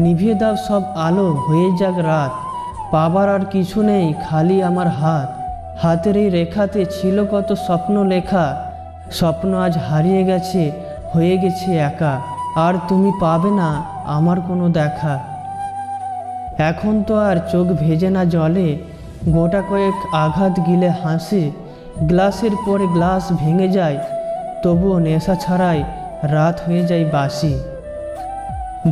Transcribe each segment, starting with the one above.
নিভিয়ে দাও সব আলো, হয়ে যাক রাত, পাবার আর কিছু নেই, খালি আমার হাত। হাতের এই রেখাতে ছিল কত স্বপ্ন লেখা, স্বপ্ন আজ হারিয়ে গেছে, হয়ে গেছে একা। আর তুমি পাবে না আমার কোনো দেখা। এখন তো আর চোখ ভেজে না জলে, গোটা কয়েক আঘাত গিলে হাসি। গ্লাসের পরে গ্লাস ভেঙে যায়, তবুও নেশা ছাড়াই রাত হয়ে যায় বাসি।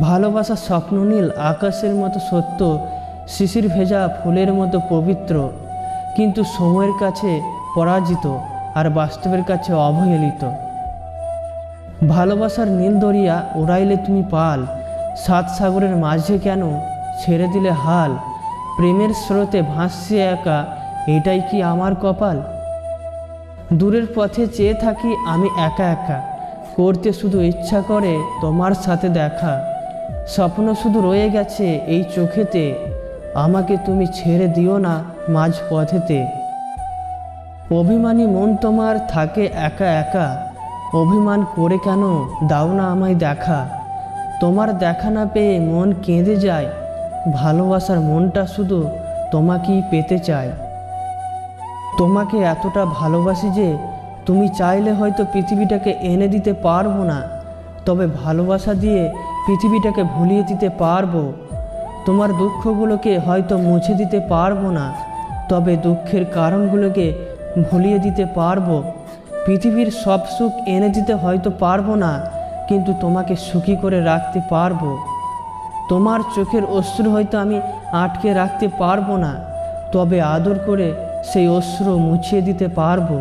ভালোবাসা স্বপ্ন নীল আকাশের মতো সত্য, শিশির ভেজা ফুলের মতো পবিত্র, কিন্তু সময়ের কাছে পরাজিত আর বাস্তবের কাছে অবহেলিত। ভালোবাসার নীল দরিয়া উড়াইলে তুমি পাল, সাত সাগরের মাঝে কেন ছেড়ে দিলে হাল। প্রেমের স্রোতে ভাসছে একা, এটাই কি আমার কপাল। দূরের পথে চেয়ে থাকি আমি একা একা, করতে শুধু ইচ্ছা করে তোমার সাথে দেখা। স্বপ্ন শুধু রয়ে গেছে এই চোখেতে, আমাকে তুমি ছেড়ে দিও না মাঝ পথেতে। অভিমানী মন তোমার থাকে একা একা, অভিমান করে কেন দাও না আমায় দেখা। তোমার দেখা না পেয়ে মন কেঁদে যায়, ভালোবাসার মনটা শুধু তোমাকেই পেতে চায়। তোমাকে এতটা ভালোবাসি যে তুমি চাইলে হয়তো পৃথিবীটাকে এনে দিতে পারবো না, তবে ভালোবাসা দিয়ে পৃথিবীটাকে ভুলিয়ে দিতে পারবো। তোমার দুঃখগুলোকে হয়তো মুছে দিতে পারবো না, তবে দুঃখের কারণগুলোকে ভুলিয়ে দিতে পারবো। পৃথিবীর সব সুখ এনে দিতে হয়তো পারবো না, কিন্তু তোমাকে সুখী করে রাখতে পারবো। তোমার চোখের অশ্রু হয়তো আমি আটকে রাখতে পারবো না, তবে আদর করে সেই অশ্রু মুছিয়ে দিতে পারবো।